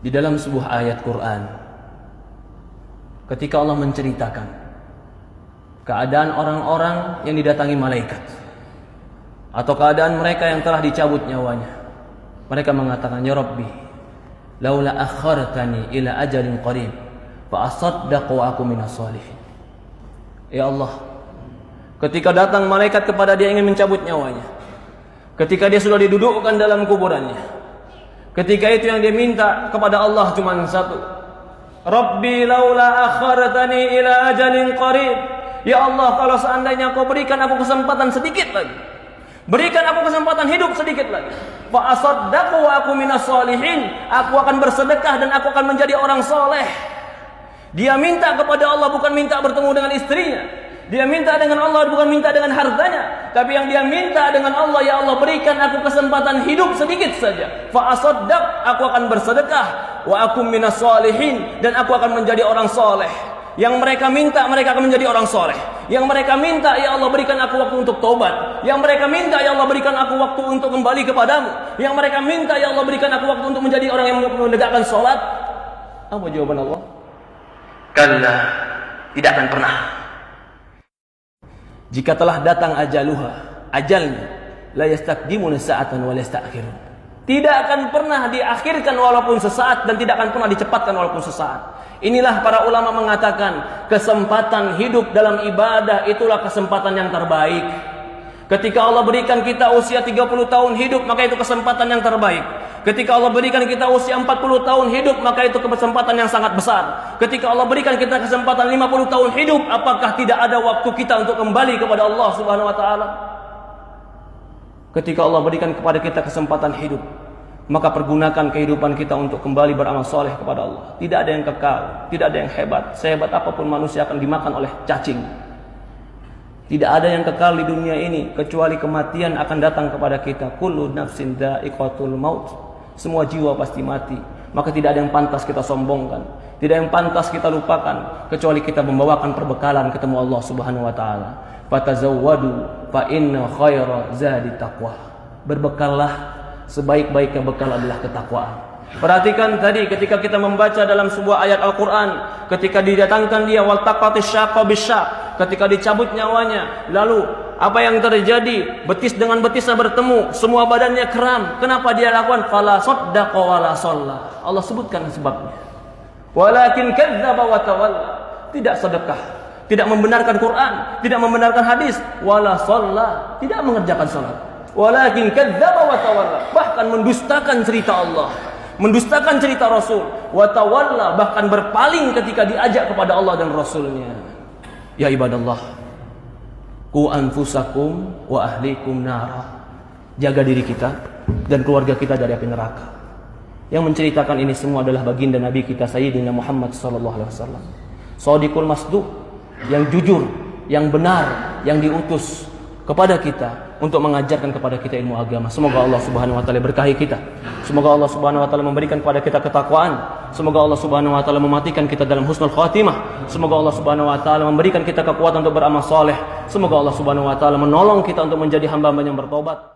Di dalam sebuah ayat Quran, ketika Allah menceritakan keadaan orang-orang yang didatangi malaikat atau keadaan mereka yang telah dicabut nyawanya, mereka mengatakan, ya Rabbi, laula akhartani ila ajalin qarib fa asaddaqu wa aku minas shalihin. Ya Allah, ketika datang malaikat kepada dia ingin mencabut nyawanya, ketika dia sudah didudukkan dalam kuburannya, ketika itu yang dia minta kepada Allah cuma satu, Rabbi laula akhartani ila ajalin qarib. Ya Allah, kalau seandainya kau berikan aku kesempatan sedikit lagi, berikan aku kesempatan hidup sedikit lagi, fa asaddaqu wa aku minas shalihin, aku akan bersedekah dan aku akan menjadi orang soleh. Dia minta kepada Allah bukan minta bertemu dengan istrinya, dia minta dengan Allah bukan minta dengan hartanya, tapi yang dia minta dengan Allah, ya Allah berikan aku kesempatan hidup sedikit saja, fa asaddaq, aku akan bersedekah, wa aku minas shalihin, dan aku akan menjadi orang soleh. Yang mereka minta, mereka akan menjadi orang soleh. Yang mereka minta, ya Allah berikan aku waktu untuk taubat. Yang mereka minta, ya Allah berikan aku waktu untuk kembali kepadamu. Yang mereka minta, ya Allah berikan aku waktu untuk menjadi orang yang menegakkan sholat. Apa jawaban Allah? Kalla, tidak akan pernah. Jika telah datang ajalnya, la yastaqdimuna sa'atan wa la yasta'khirun. Tidak akan pernah diakhirkan walaupun sesaat, dan tidak akan pernah dicepatkan walaupun sesaat. Inilah para ulama mengatakan, kesempatan hidup dalam ibadah itulah kesempatan yang terbaik. Ketika Allah berikan kita usia 30 tahun hidup, maka itu kesempatan yang terbaik. Ketika Allah berikan kita usia 40 tahun hidup, maka itu kesempatan yang sangat besar. Ketika Allah berikan kita kesempatan 50 tahun hidup, apakah tidak ada waktu kita untuk kembali kepada Allah Subhanahu wa taala? Ketika Allah berikan kepada kita kesempatan hidup, maka pergunakan kehidupan kita untuk kembali beramal soleh kepada Allah. Tidak ada yang kekal, tidak ada yang hebat. Sehebat apapun manusia akan dimakan oleh cacing. Tidak ada yang kekal di dunia ini kecuali kematian akan datang kepada kita. Kullu nafsin dha'iqatul maut. Semua jiwa pasti mati. Maka tidak ada yang pantas kita sombongkan, tidak yang pantas kita lupakan, kecuali kita membawakan perbekalan ketemu Allah Subhanahu wa taala. Fatazawwadu fa inna khaira zadi taqwa. Berbekallah, sebaik-baiknya bekal adalah ketakwaan. Perhatikan tadi ketika kita membaca dalam sebuah ayat Al-Quran, ketika didatangkan dia waltaqatis syaqqa bisyaq, ketika dicabut nyawanya, lalu apa yang terjadi? Betis dengan betisnya bertemu, semua badannya kram. Kenapa dia lakukan? Fala saddaqa wala shalla. Allah sebutkan sebabnya. Walakin kadzdzaba wa tawalla. Tidak sedekah, tidak membenarkan Quran, tidak membenarkan hadis, wala shalla, tidak mengerjakan salat. Walakin kadzdzaba wa tawalla, bahkan mendustakan cerita Allah, mendustakan cerita Rasul, wa tawalla, bahkan berpaling ketika diajak kepada Allah dan Rasulnya. Ya ibadallah, qu anfusakum wa ahlikum nara. Jaga diri kita dan keluarga kita dari api neraka. Yang menceritakan ini semua adalah baginda Nabi kita Sayyidina Muhammad sallallahu alaihi wasallam. Shadiqul masduq, yang jujur, yang benar, yang diutus kepada kita untuk mengajarkan kepada kita ilmu agama. Semoga Allah Subhanahu wa taala berkahi kita. Semoga Allah Subhanahu wa taala memberikan kepada kita ketakwaan. Semoga Allah Subhanahu wa taala mematikan kita dalam husnul khatimah. Semoga Allah Subhanahu wa taala memberikan kita kekuatan untuk beramal saleh. Semoga Allah Subhanahu wa taala menolong kita untuk menjadi hamba-hamba yang bertobat.